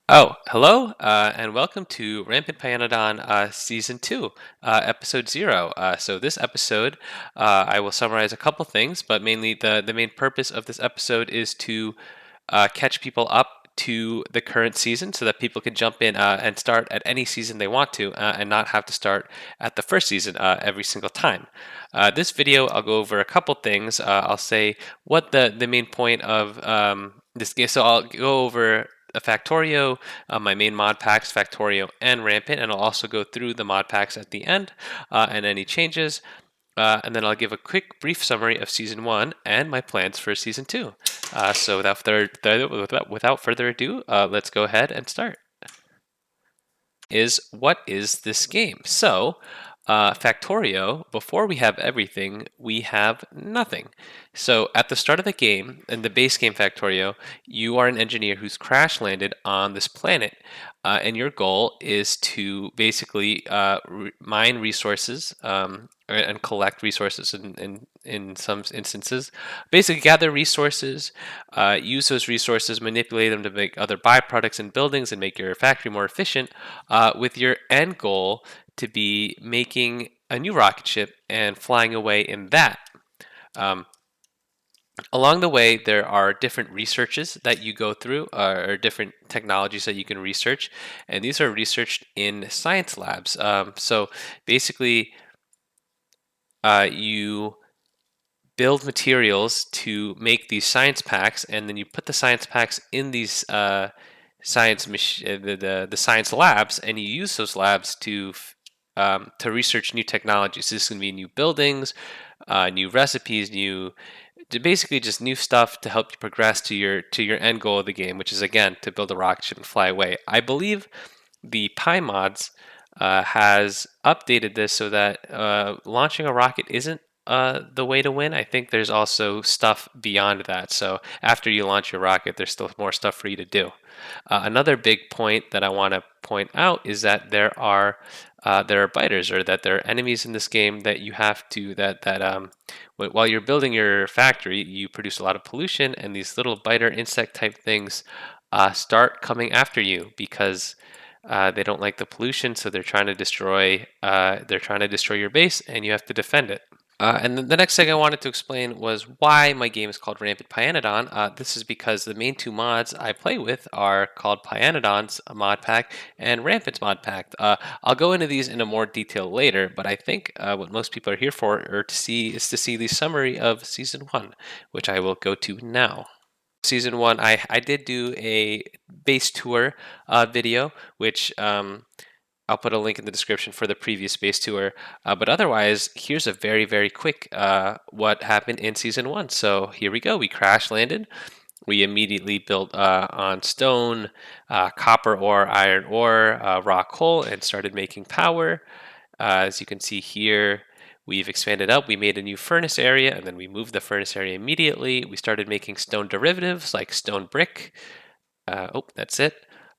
Hello, and welcome to Rampant Pyanodon Season 2, Episode 0. So this episode, I will summarize a couple things, but mainly the main purpose of this episode is to catch people up to the current season so that people can jump in and start at any season they want to and not have to start at the first season every single time. This video, I'll go over a couple things. I'll say what the main point of this game, so I'll go over a Factorio, my main mod packs, Factorio and Rampant, and I'll also go through the mod packs at the end and any changes. And then I'll give a quick, brief summary of Season 1 and my plans for Season 2. So without further ado, let's go ahead and start. What is this game? So, Factorio, before we have everything, we have nothing. So at the start of the game, in the base game Factorio, you are an engineer who's crash landed on this planet, and your goal is to basically mine resources and collect resources in some instances. Basically, gather resources, use those resources, manipulate them to make other byproducts in buildings and make your factory more efficient, with your end goal to be making a new rocket ship and flying away in that. Um, Along the way, there are different researches that you go through, or different technologies that you can research, and these are researched in science labs. So basically, you build materials to make these science packs, and then you put the science packs in these the science labs, and you use those labs to research new technologies. This is going to be new buildings, new recipes, basically just new stuff to help you progress to your end goal of the game, which is again to build a rocket ship and fly away. I believe the PyMods has updated this so that launching a rocket isn't the way to win. I think there's also stuff beyond that. So after you launch your rocket, there's still more stuff for you to do. Another big point that I want to point out is that there are biters, or that there are enemies in this game that you have to while you're building your factory, you produce a lot of pollution, and these little biter insect type things start coming after you because they don't like the pollution, so they're trying to destroy your base, and you have to defend it. And the next thing I wanted to explain was why my game is called Rampant Pyanodon. This is because the main two mods I play with are called Pyanodons Modpack and Rampant Modpack. I'll go into these in a more detail later, but I think what most people are here for is to see the summary of Season 1, which I will go to now. Season 1, I did do a base tour video, which I'll put a link in the description for the previous space tour. But otherwise, here's a very, very quick what happened in Season 1. So here we go. We crash landed. We immediately built on stone, copper ore, iron ore, rock coal, and started making power. As you can see here, we've expanded up. We made a new furnace area, and then we moved the furnace area immediately. We started making stone derivatives like stone brick. That's it.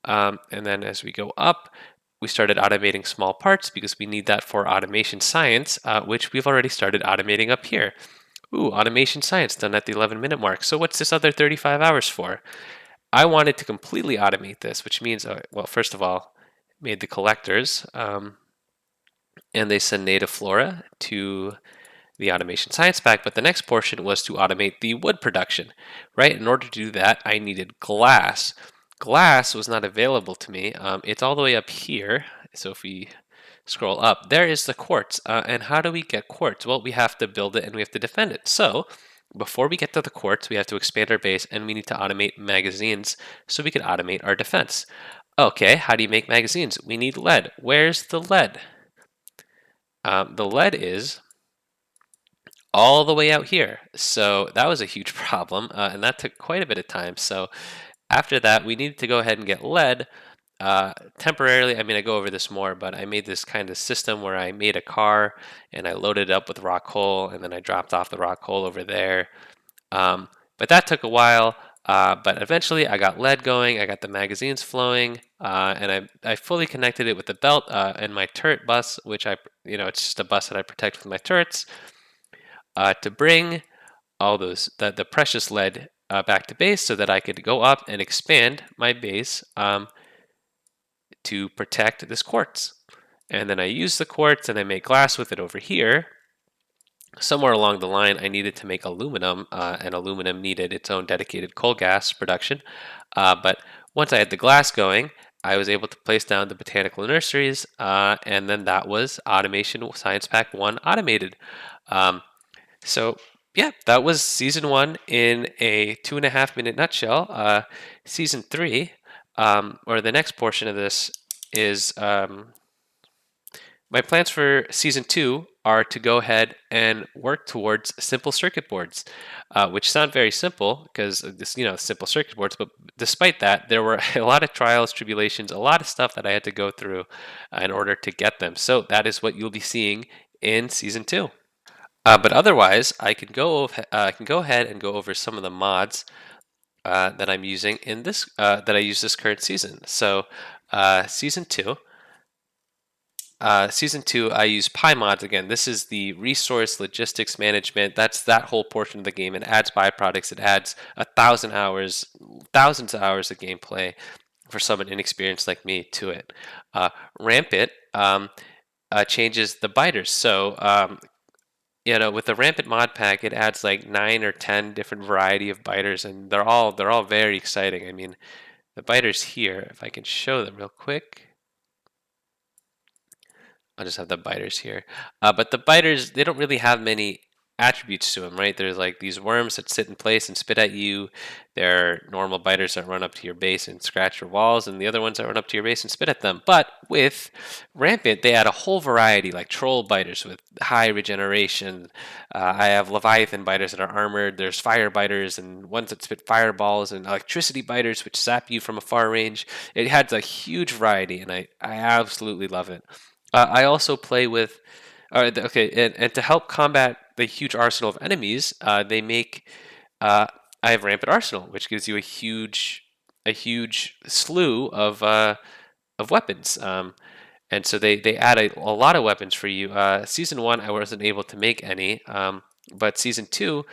And then as we go up, we started automating small parts because we need that for automation science, which we've already started automating up here. Ooh, automation science done at the 11-minute mark. So what's this other 35 hours for? I wanted to completely automate this, which means, well, first of all, made the collectors, and they send native flora to the automation science pack, but the next portion was to automate the wood production, right? In order to do that, I needed glass. Glass was not available to me. It's all the way up here. So if we scroll up, there is the quartz. And how do we get quartz? Well, we have to build it and we have to defend it. So before we get to the quartz, we have to expand our base and we need to automate magazines so we can automate our defense. Okay, how do you make magazines? We need lead. Where's the lead? The lead is all the way out here. So that was a huge problem, and that took quite a bit of time. So after that, we needed to go ahead and get lead temporarily. I mean, I go over this more, but I made this kind of system where I made a car and I loaded it up with rock coal, and then I dropped off the rock coal over there. But that took a while. But eventually I got lead going, I got the magazines flowing, and I fully connected it with the belt and my turret bus, which it's just a bus that I protect with my turrets, to bring all the precious lead back to base so that I could go up and expand my base to protect this quartz. And then I use the quartz and I make glass with it over here. Somewhere along the line, I needed to make aluminum, and aluminum needed its own dedicated coal gas production. But once I had the glass going, I was able to place down the botanical nurseries, and then that was Automation Science Pack 1 automated. Um, so, yeah, that was season 1 in a 2.5 minute nutshell. Season 3, or the next portion of this, is my plans for season 2 are to go ahead and work towards simple circuit boards, which sound very simple because this, simple circuit boards. But despite that, there were a lot of trials, tribulations, a lot of stuff that I had to go through in order to get them. So that is what you'll be seeing in season 2. But otherwise, I can go ahead and go over some of the mods that I'm using in this that I use this current season. So season 2. Season 2, I use PyMods again. This is the resource logistics management. That's that whole portion of the game. It adds byproducts. It adds 1,000 hours, thousands of hours of gameplay for someone inexperienced like me to it. Rampant changes the biters. So with the Rampant mod pack, it adds like 9 or 10 different variety of biters, and they're all very exciting. I mean, the biters here, if I can show them real quick. I'll just have the biters here. But the biters, they don't really have many attributes to them, right? There's like these worms that sit in place and spit at you. There are normal biters that run up to your base and scratch your walls, and the other ones that run up to your base and spit at them. But with Rampant, they add a whole variety, like troll biters with high regeneration. I have Leviathan biters that are armored. There's fire biters and ones that spit fireballs, and electricity biters which zap you from a far range. It has a huge variety, and I absolutely love it. I also play with, and to help combat the huge arsenal of enemies, they make. I have Rampant Arsenal, which gives you a huge slew of weapons. And so they add a lot of weapons for you. Season 1, I wasn't able to make any, but season 2.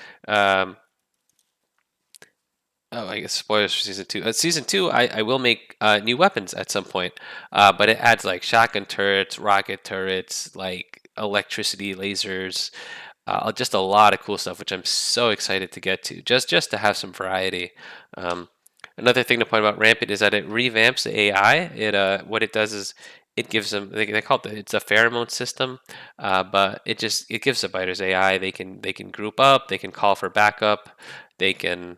Oh, I guess spoilers for season 2. Season 2, I will make new weapons at some point, but it adds like shotgun turrets, rocket turrets, like electricity lasers, just a lot of cool stuff, which I'm so excited to get to, just to have some variety. Another thing to point about Rampant is that it revamps the AI. What it does is it gives them, they call it it's a pheromone system, but it gives the biters AI. They can group up, they can call for backup, they can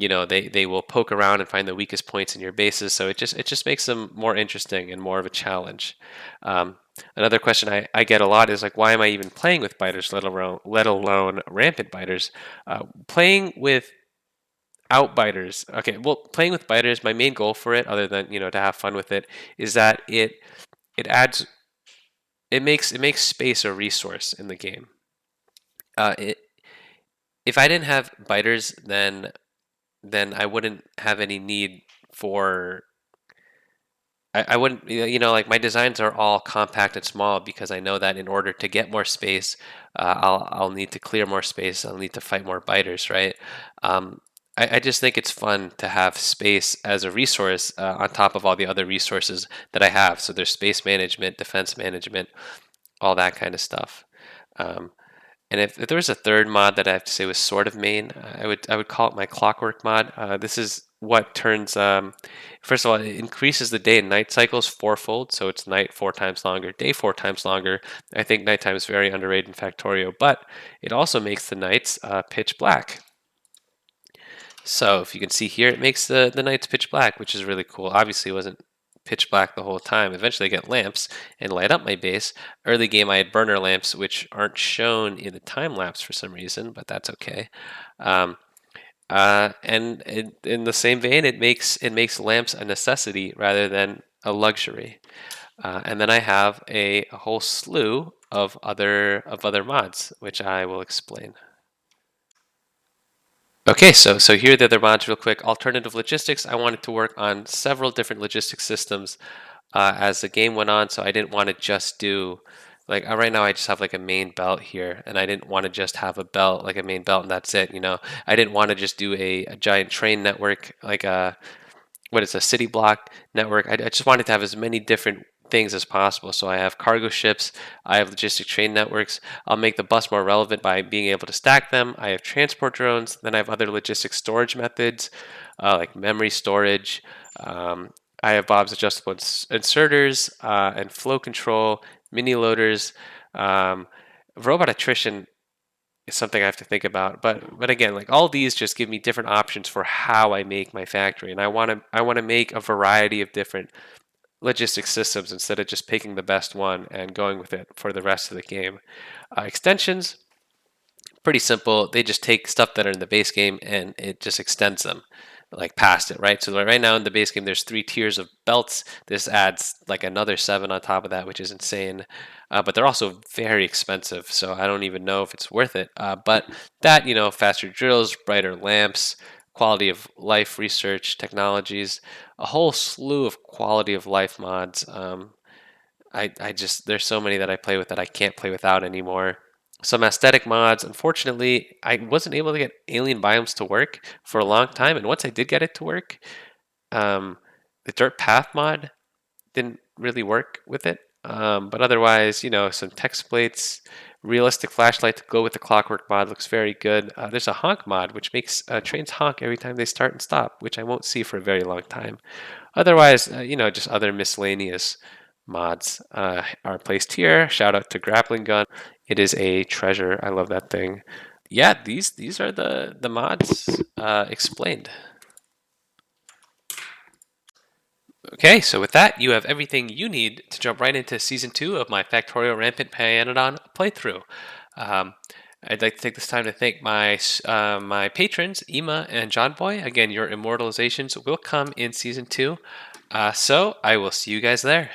they will poke around and find the weakest points in your bases. So it just makes them more interesting and more of a challenge. Another question I get a lot is like, why am I even playing with biters, let alone Rampant biters? Playing with biters. Okay, well, playing with biters, my main goal for it, other than to have fun with it, is that it adds it makes space a resource in the game. If I didn't have biters, then I wouldn't have any need for. I wouldn't, like my designs are all compact and small because I know that in order to get more space, I'll need to clear more space. I'll need to fight more biters, right? I just think it's fun to have space as a resource on top of all the other resources that I have. So there's space management, defense management, all that kind of stuff. And if there was a third mod that I have to say was sort of main, I would call it my clockwork mod. This is what turns, first of all, it increases the day and night cycles fourfold, so it's night 4 times longer, day 4 times longer. I think nighttime is very underrated in Factorio, but it also makes the nights pitch black. So if you can see here, it makes the nights pitch black, which is really cool. Obviously, it wasn't pitch black the whole time. Eventually I get lamps and light up my base. Early game I had burner lamps, which aren't shown in the time lapse for some reason, but that's okay. And in the same vein, it makes lamps a necessity rather than a luxury. And then I have a whole slew of other mods, which I will explain. Okay, so here are the other mods real quick. Alternative logistics. I wanted to work on several different logistics systems as the game went on, so I didn't want to just do like right now I just have like a main belt here, and I didn't want to just have a belt, like a main belt, and that's it. I didn't want to just do a giant train network like what is a city block network. I just wanted to have as many different things as possible. So I have cargo ships, I have logistic train networks. I'll make the bus more relevant by being able to stack them. I have transport drones. Then I have other logistic storage methods like memory storage. Um, I have Bob's adjustable inserters and flow control, mini loaders. Um, Robot attrition is something I have to think about. But again, like all these just give me different options for how I make my factory, and I want to make a variety of different logistics systems instead of just picking the best one and going with it for the rest of the game. Extensions, pretty simple. They just take stuff that are in the base game and it just extends them like past it, right? So right now in the base game, there's 3 tiers of belts. This adds like another 7 on top of that, which is insane. But they're also very expensive, so I don't even know if it's worth it. But that, faster drills, brighter lamps, quality of life research technologies, a whole slew of quality of life mods. I just there's so many that I play with that I can't play without anymore. Some aesthetic mods. Unfortunately, I wasn't able to get alien biomes to work for a long time, and once I did get it to work, um, the dirt path mod didn't really work with it. But otherwise, some text plates, realistic flashlight to go with the clockwork mod looks very good. There's a honk mod which makes trains honk every time they start and stop, which I won't see for a very long time. Otherwise, just other miscellaneous mods are placed here. Shout out to Grappling Gun. It is a treasure. I love that thing. Yeah, these are the mods explained. Okay, so with that, you have everything you need to jump right into Season 2 of my Factorio Rampant Pyanodon playthrough. Um, I'd like to take this time to thank my patrons, Ema and John Boy. Again, your immortalizations will come in Season 2. So I will see you guys there.